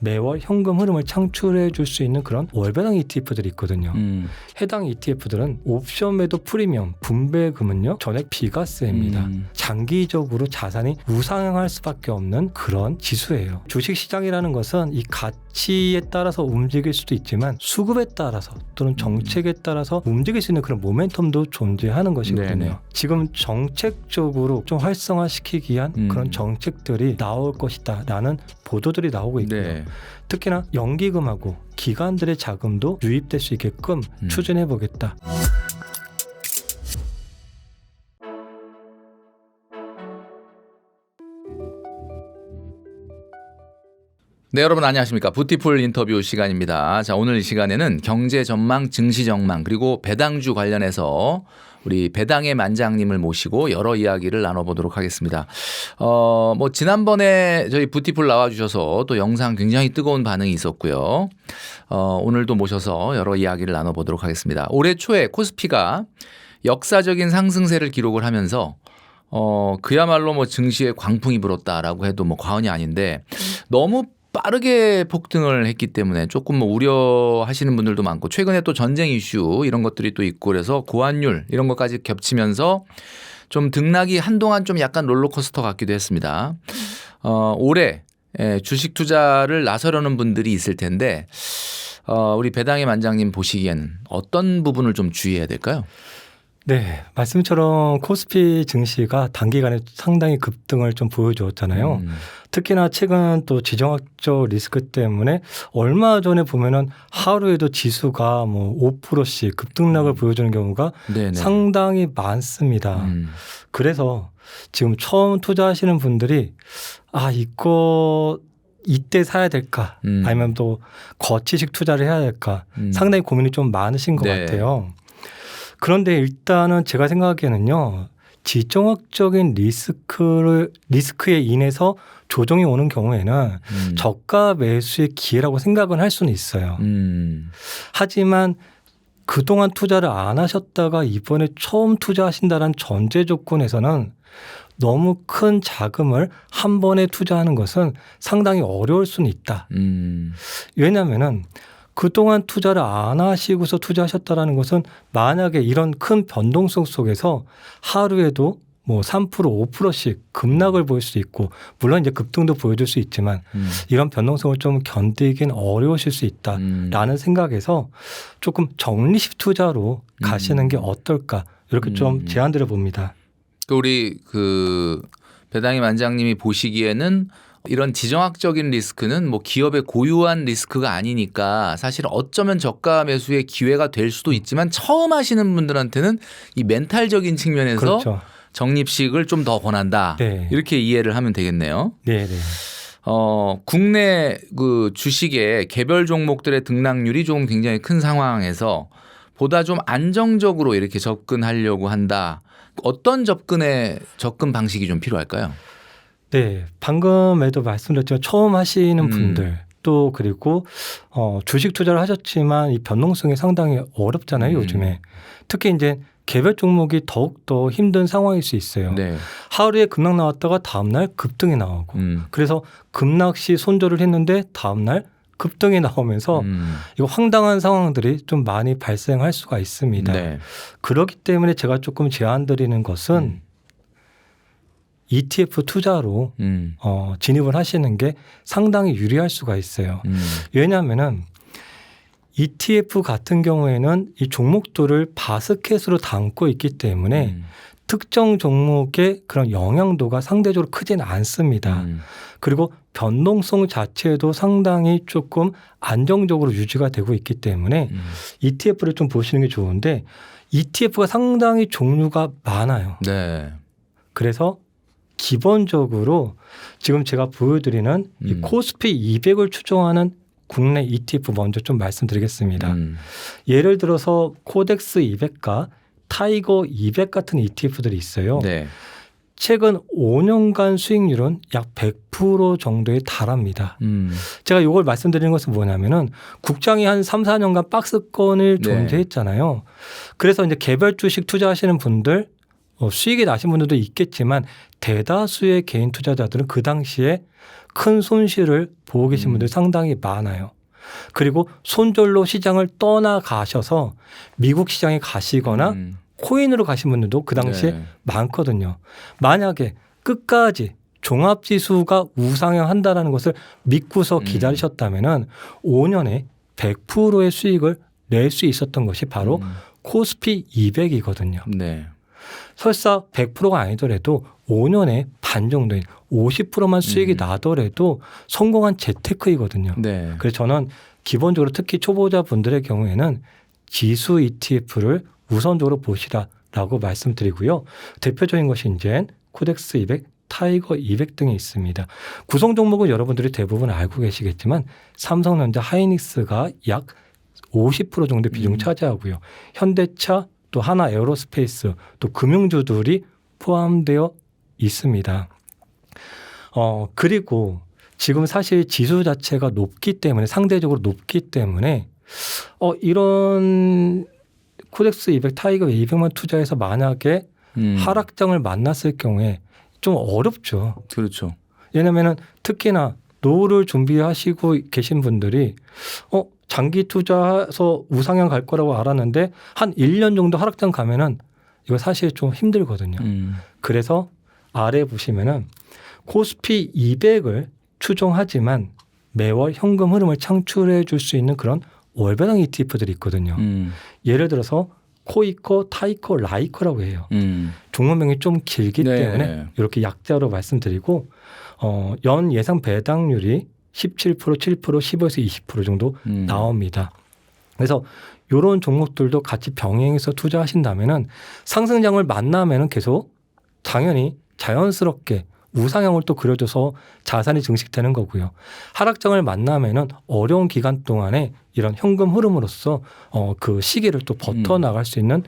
매월 현금 흐름을 창출해 줄 수 있는 그런 월배당 ETF들이 있거든요. 해당 ETF들은 옵션 매도 프리미엄 분배금은요 전액 비과세입니다. 장기적으로 자산이 우상향할 수밖에 없는 그런 지수예요. 주식시장이라는 것은 이 가치에 따라서 움직일 수도 있지만 수급에 따라서 또는 정책에 따라서 움직일 수 있는 그런 모멘텀도 존재하는 것이거든요. 네네. 지금 정책적으로 좀 활성화시키기 위한 그런 정책들이 나올 것이다 라는 보도들이 나오고 있고요. 네. 특히나 연기금하고 기관들의 자금도 유입될 수 있게끔 추진해 보겠다. 네, 여러분 안녕하십니까. 부티풀 인터뷰 시간입니다. 자, 오늘 이 시간에는 경제 전망, 증시 전망, 그리고 배당주 관련해서 우리 배당의 만장님을 모시고 여러 이야기를 나눠보도록 하겠습니다. 뭐 지난번에 저희 부티풀 나와주셔서 또 영상 굉장히 뜨거운 반응이 있었고요. 오늘도 모셔서 여러 이야기를 나눠보도록 하겠습니다. 올해 초에 코스피가 역사적인 상승세를 기록을 하면서 그야말로 뭐 증시에 광풍이 불었다라고 해도 뭐 과언이 아닌데 너무 빠르게 폭등을 했기 때문에 조금 뭐 우려하시는 분들도 많고 최근에 또 전쟁 이슈 이런 것들이 또 있고 그래서 고환율 이런 것까지 겹치면서 좀 등락이 한동안 좀 약간 롤러코스터 같기도 했습니다. 올해 주식 투자를 나서려는 분들이 있을 텐데 우리 배당의 만장님 보시기엔 어떤 부분을 좀 주의해야 될까요? 네, 말씀처럼 코스피 증시가 단기간에 상당히 급등을 좀 보여주었잖아요. 특히나 최근 또 지정학적 리스크 때문에 얼마 전에 보면은 하루에도 지수가 뭐 5%씩 급등락을 보여주는 경우가 네네. 상당히 많습니다. 그래서 지금 처음 투자하시는 분들이 이거 이때 사야 될까 아니면 또 거치식 투자를 해야 될까 상당히 고민이 좀 많으신 것 네. 같아요. 그런데 일단은 제가 생각하기에는요. 지정학적인 리스크에 인해서 조정이 오는 경우에는 저가 매수의 기회라고 생각은 할 수는 있어요. 하지만 그동안 투자를 안 하셨다가 이번에 처음 투자하신다는 전제 조건에서는 너무 큰 자금을 한 번에 투자하는 것은 상당히 어려울 수는 있다. 왜냐하면은 그동안 투자를 안 하시고서 투자하셨다는 것은 만약에 이런 큰 변동성 속에서 하루에도 뭐 3%, 5%씩 급락을 보일 수 있고 물론 이제 급등도 보여줄 수 있지만 이런 변동성을 좀 견디긴 어려우실 수 있다라는 생각에서 조금 적립식 투자로 가시는 게 어떨까 이렇게 좀 제안드려 봅니다. 우리 배당의 만장님이 보시기에는 이런 지정학적인 리스크는 뭐 기업의 고유한 리스크가 아니니까 사실 어쩌면 저가 매수의 기회가 될 수도 있지만 처음 하시는 분들한테는 이 멘탈적인 측면에서 그렇죠. 적립식을 좀 더 권한다. 네. 이렇게 이해를 하면 되겠네요. 네. 국내 주식의 개별 종목들의 등락률이 좀 굉장히 큰 상황에서 보다 좀 안정적으로 이렇게 접근하려고 한다. 어떤 접근 방식이 좀 필요할까요? 네, 방금에도 말씀드렸지만 처음 하시는 분들 또 그리고 주식 투자를 하셨지만 이 변동성이 상당히 어렵잖아요, 요즘에. 특히 이제 개별 종목이 더욱더 힘든 상황일 수 있어요. 네. 하루에 급락 나왔다가 다음날 급등이 나오고 그래서 급락 시 손절을 했는데 다음날 급등이 나오면서 이거 황당한 상황들이 좀 많이 발생할 수가 있습니다. 네. 그렇기 때문에 제가 조금 제안드리는 것은 ETF 투자로 진입을 하시는 게 상당히 유리할 수가 있어요. 왜냐하면은 ETF 같은 경우에는 이 종목들을 바스켓으로 담고 있기 때문에 특정 종목의 그런 영향도가 상대적으로 크지는 않습니다. 그리고 변동성 자체도 상당히 조금 안정적으로 유지가 되고 있기 때문에 ETF를 좀 보시는 게 좋은데 ETF가 상당히 종류가 많아요. 네. 그래서 기본적으로 지금 제가 보여드리는 이 코스피 200을 추종하는 국내 ETF 먼저 좀 말씀드리겠습니다. 예를 들어서 코덱스 200과 타이거 200 같은 ETF들이 있어요. 네. 최근 5년간 수익률은 약 100% 정도에 달합니다. 제가 이걸 말씀드리는 것은 뭐냐면은 국장이 한 3, 4년간 박스권을 존재했잖아요. 그래서 이제 개별 주식 투자하시는 분들 수익이 나신 분들도 있겠지만 대다수의 개인 투자자들은 그 당시에 큰 손실을 보고 계신 분들이 상당히 많아요. 그리고 손절로 시장을 떠나가셔서 미국 시장에 가시거나 코인으로 가신 분들도 그 당시에 네. 많거든요. 만약에 끝까지 종합지수가 우상향한다는 것을 믿고서 기다리셨다면 5년에 100%의 수익을 낼 수 있었던 것이 바로 코스피 200이거든요. 네. 설사 100%가 아니더라도 5년에 반 정도인 50%만 수익이 나더라도 성공한 재테크이거든요. 네. 그래서 저는 기본적으로 특히 초보자분들의 경우에는 지수 ETF를 우선적으로 보시라라고 말씀드리고요. 대표적인 것이 이제 코덱스 200, 타이거 200 등이 있습니다. 구성 종목은 여러분들이 대부분 알고 계시겠지만 삼성전자, 하이닉스가 약 50% 정도 비중 차지하고요. 현대차, 또 하나 에어로스페이스, 또 금융주들이 포함되어 있습니다. 그리고 지금 사실 지수 자체가 높기 때문에 상대적으로 높기 때문에 이런 코덱스 200, 타이거 200만 투자해서 만약에 하락장을 만났을 경우에 좀 어렵죠. 그렇죠. 왜냐하면 특히나 노후를 준비하시고 계신 분들이 장기 투자해서 우상향 갈 거라고 알았는데 한 1년 정도 하락장 가면은 이거 사실 좀 힘들거든요. 그래서 아래 보시면은 코스피 200을 추종하지만 매월 현금 흐름을 창출해 줄 수 있는 그런 월배당 ETF들이 있거든요. 예를 들어서 코이코, 타이코, 라이코라고 해요. 종목명이 좀 길기 네. 때문에 이렇게 약자로 말씀드리고 연 예상 배당률이 17%, 7%, 15에서 20% 정도 나옵니다. 그래서 이런 종목들도 같이 병행해서 투자하신다면은 상승장을 만나면은 계속 당연히 자연스럽게 우상향을 또 그려줘서 자산이 증식되는 거고요. 하락장을 만나면은 어려운 기간 동안에 이런 현금 흐름으로써 그 시기를 또 버텨나갈 수 있는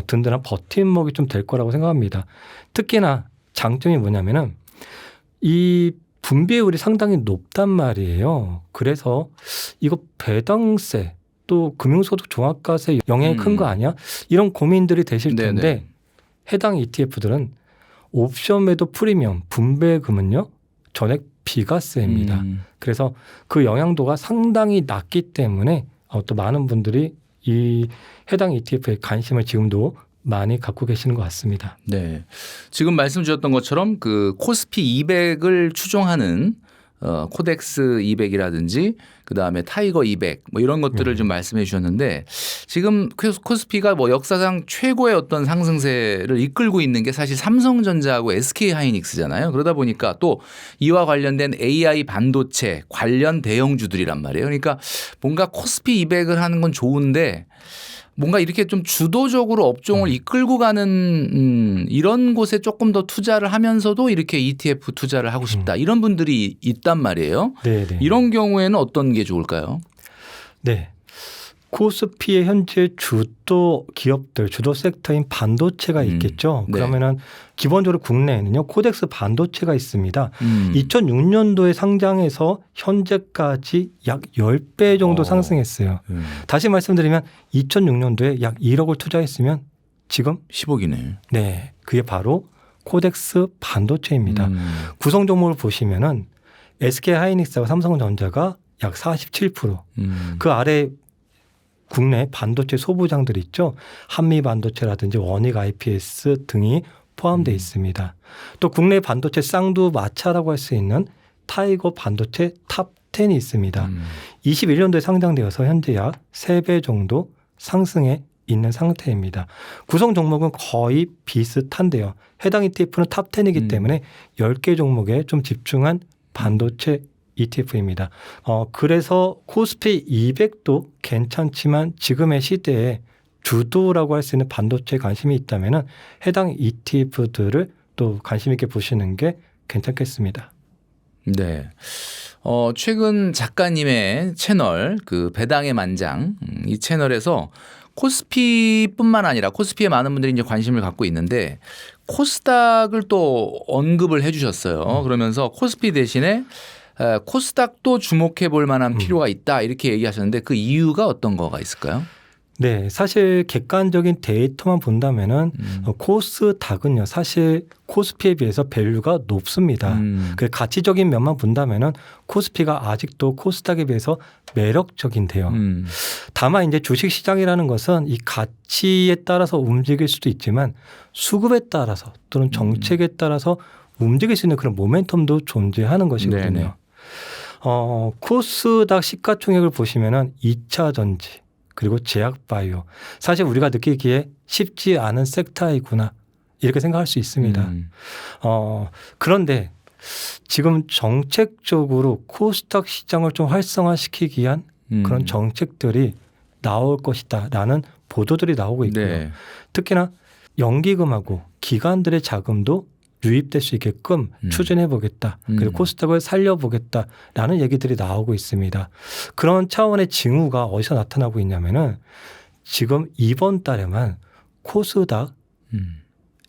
든든한 버팀목이 좀 될 거라고 생각합니다. 특히나 장점이 뭐냐면은 이 분배율이 상당히 높단 말이에요. 그래서 이거 배당세 또 금융소득 종합과세 영향이 큰 거 아니야? 이런 고민들이 되실 텐데 네네. 해당 ETF들은 옵션 매도 프리미엄 분배금은요 전액 비과세입니다. 그래서 그 영향도가 상당히 낮기 때문에 또 많은 분들이 이 해당 ETF에 관심을 지금도 많이 갖고 계시는 것 같습니다. 네. 지금 말씀 주셨던 것처럼 그 코스피 200을 추종하는 코덱스 200이라든지 그다음에 타이거 200 뭐 이런 것들을 좀 말씀해 주셨는데 지금 코스피가 뭐 역사상 최고의 어떤 상승세를 이끌고 있는 게 사실 삼성전자하고 SK 하이닉스잖아요. 그러다 보니까 또 이와 관련된 AI 반도체 관련 대형주들이란 말이에요. 그러니까 뭔가 코스피 200을 하는 건 좋은데 뭔가 이렇게 좀 주도적으로 업종을 이끌고 가는 이런 곳에 조금 더 투자를 하면서도 이렇게 ETF 투자를 하고 싶다. 이런 분들이 있단 말이에요. 네네. 이런 경우에는 어떤 게 좋을까요? 네. 코스피의 현재 주도 기업들, 주도 섹터인 반도체가 있겠죠. 네. 그러면은 기본적으로 국내에는요, 코덱스 반도체가 있습니다. 2006년도에 상장해서 현재까지 약 10배 정도 상승했어요. 다시 말씀드리면 2006년도에 약 1억을 투자했으면 지금 10억이네. 네, 그게 바로 코덱스 반도체입니다. 구성 종목을 보시면은 SK 하이닉스와 삼성전자가 약 47%. 그 아래 국내 반도체 소부장들 있죠. 한미 반도체라든지 원익 IPS 등이 포함되어 있습니다. 또 국내 반도체 쌍두마차라고 할 수 있는 타이거 반도체 탑10이 있습니다. 21년도에 상장되어서 현재 약 3배 정도 상승해 있는 상태입니다. 구성 종목은 거의 비슷한데요. 해당 ETF는 탑10이기 때문에 10개 종목에 좀 집중한 반도체 ETF입니다. 그래서 코스피 200도 괜찮지만 지금의 시대에 주도라고 할 수 있는 반도체에 관심이 있다면 해당 ETF들을 또 관심 있게 보시는 게 괜찮겠습니다. 네. 최근 작가님의 채널 그 배당의 만장 이 채널에서 코스피뿐만 아니라 코스피에 많은 분들이 이제 관심을 갖고 있는데 코스닥을 또 언급을 해 주셨어요. 그러면서 코스피 대신에 코스닥도 주목해 볼 만한 필요가 있다 이렇게 얘기하셨는데 그 이유가 어떤 거가 있을까요? 네, 사실 객관적인 데이터만 본다면은 코스닥은요, 사실 코스피에 비해서 밸류가 높습니다. 그 가치적인 면만 본다면은 코스피가 아직도 코스닥에 비해서 매력적인데요. 다만 이제 주식 시장이라는 것은 이 가치에 따라서 움직일 수도 있지만 수급에 따라서 또는 정책에 따라서 움직일 수 있는 그런 모멘텀도 존재하는 것이거든요. 네네. 코스닥 시가총액을 보시면은 2차 전지 그리고 제약바이오, 사실 우리가 느끼기에 쉽지 않은 섹터이구나 이렇게 생각할 수 있습니다. 그런데 지금 정책적으로 코스닥 시장을 좀 활성화시키기 위한 그런 정책들이 나올 것이다라는 보도들이 나오고 있고요. 네. 특히나 연기금하고 기관들의 자금도 유입될 수 있게끔 추진해 보겠다. 그리고 코스닥을 살려보겠다라는 얘기들이 나오고 있습니다. 그런 차원의 징후가 어디서 나타나고 있냐면은 지금 이번 달에만 코스닥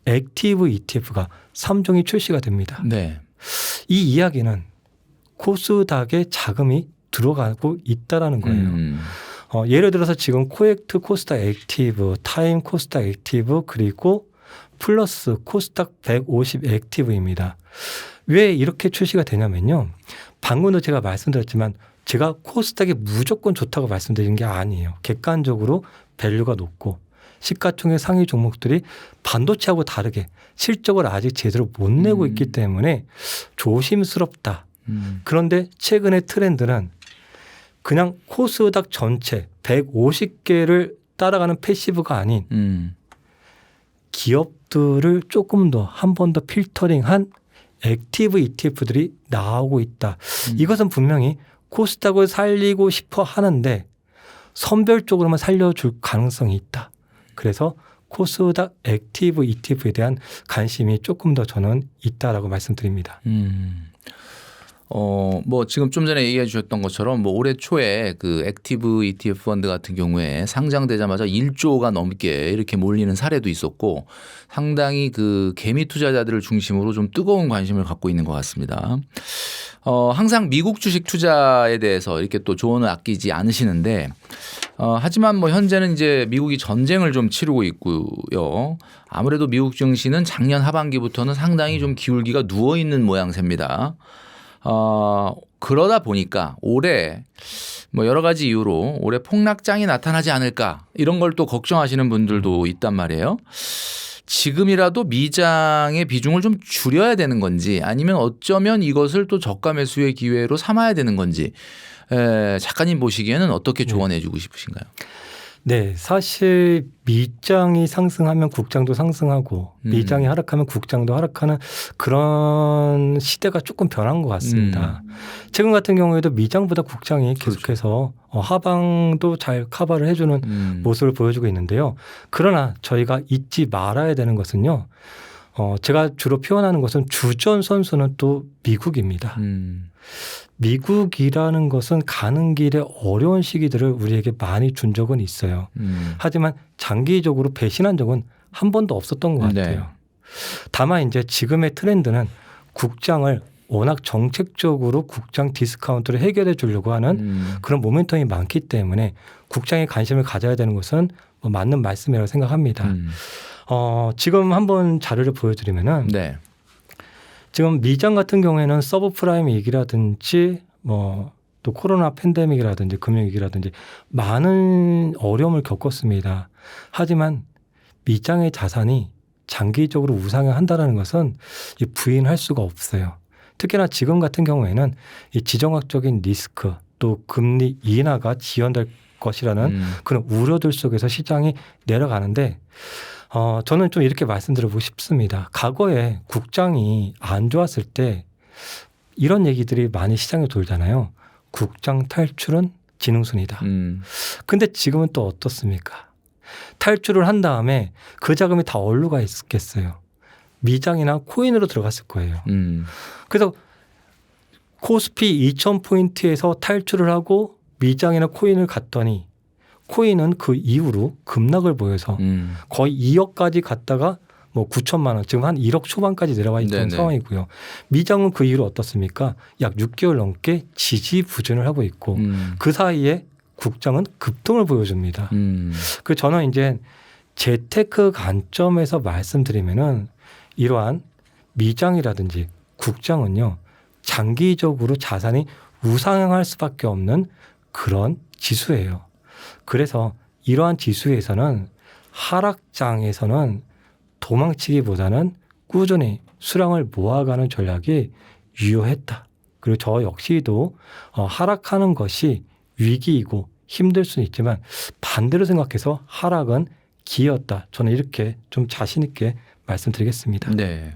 액티브 ETF가 3종이 출시가 됩니다. 네. 이 이야기는 코스닥에 자금이 들어가고 있다라는 거예요. 예를 들어서 지금 코엑트 코스닥 액티브, 타임 코스닥 액티브 그리고 플러스 코스닥 150 액티브입니다. 왜 이렇게 출시가 되냐면요. 방금도 제가 말씀드렸지만 제가 코스닥이 무조건 좋다고 말씀드린 게 아니에요. 객관적으로 밸류가 높고 시가총액 상위 종목들이 반도체하고 다르게 실적을 아직 제대로 못 내고 있기 때문에 조심스럽다. 그런데 최근의 트렌드는 그냥 코스닥 전체 150개를 따라가는 패시브가 아닌 기업들을 조금 더 한 번 더 필터링한 액티브 ETF들이 나오고 있다. 이것은 분명히 코스닥을 살리고 싶어 하는데 선별적으로만 살려줄 가능성이 있다. 그래서 코스닥 액티브 ETF에 대한 관심이 조금 더 저는 있다라고 말씀드립니다. 뭐 지금 좀 전에 얘기해 주셨던 것처럼 뭐 올해 초에 그 액티브 ETF 펀드 같은 경우에 상장되자마자 1조가 넘게 이렇게 몰리는 사례도 있었고 상당히 그 개미 투자자들을 중심으로 좀 뜨거운 관심을 갖고 있는 것 같습니다. 항상 미국 주식 투자에 대해서 이렇게 또 조언을 아끼지 않으시는데 하지만 뭐 현재는 이제 미국이 전쟁을 좀 치르고 있고요. 아무래도 미국 증시는 작년 하반기부터는 상당히 좀 기울기가 누워 있는 모양새입니다. 그러다 보니까 올해 뭐 여러 가지 이유로 올해 폭락장이 나타나지 않을까 이런 걸 또 걱정하시는 분들도 있단 말이에요. 지금이라도 미장의 비중을 좀 줄여야 되는 건지 아니면 어쩌면 이것을 또 저가 매수의 기회로 삼아야 되는 건지 작가님 보시기에는 어떻게 조언해 주고 싶으신가요? 네, 사실 미장이 상승하면 국장도 상승하고 미장이 하락하면 국장도 하락하는 그런 시대가 조금 변한 것 같습니다. 최근 같은 경우에도 미장보다 국장이 계속해서 하방도 잘 커버를 해주는 모습을 보여주고 있는데요. 그러나 저희가 잊지 말아야 되는 것은요. 제가 주로 표현하는 것은 주전 선수는 또 미국입니다. 미국이라는 것은 가는 길에 어려운 시기들을 우리에게 많이 준 적은 있어요. 하지만 장기적으로 배신한 적은 한 번도 없었던 것 같아요. 네. 다만 이제 지금의 트렌드는 국장을 워낙 정책적으로 국장 디스카운트를 해결해 주려고 하는 그런 모멘텀이 많기 때문에 국장에 관심을 가져야 되는 것은 뭐 맞는 말씀이라고 생각합니다. 지금 한번 자료를 보여드리면은 네. 지금 미장 같은 경우에는 서브프라임 위기라든지 뭐 또 코로나 팬데믹이라든지 금융위기라든지 많은 어려움을 겪었습니다. 하지만 미장의 자산이 장기적으로 우상향한다는 것은 부인할 수가 없어요. 특히나 지금 같은 경우에는 이 지정학적인 리스크 또 금리 인하가 지연될 것이라는 그런 우려들 속에서 시장이 내려가는데 저는 좀 이렇게 말씀드리고 싶습니다. 과거에 국장이 안 좋았을 때 이런 얘기들이 많이 시장에 돌잖아요. 국장 탈출은 지능순이다. 근데 지금은 또 어떻습니까? 탈출을 한 다음에 그 자금이 다 어디로 가 있겠어요? 미장이나 코인으로 들어갔을 거예요. 그래서 코스피 2000포인트에서 탈출을 하고 미장이나 코인을 갔더니 코인은 그 이후로 급락을 보여서 거의 2억까지 갔다가 뭐 9천만 원, 지금 한 1억 초반까지 내려와 있던 네네. 상황이고요. 미장은 그 이후로 어떻습니까? 약 6개월 넘게 지지부진을 하고 있고 그 사이에 국장은 급등을 보여줍니다. 그 저는 이제 재테크 관점에서 말씀드리면은 이러한 미장이라든지 국장은요 장기적으로 자산이 우상향할 수밖에 없는 그런 지수예요. 그래서 이러한 지수에서는 하락장에서는 도망치기보다는 꾸준히 수량을 모아가는 전략이 유효했다. 그리고 저 역시도 하락하는 것이 위기이고 힘들 수는 있지만 반대로 생각해서 하락은 기회였다. 저는 이렇게 좀 자신 있게 말씀드리겠습니다. 네.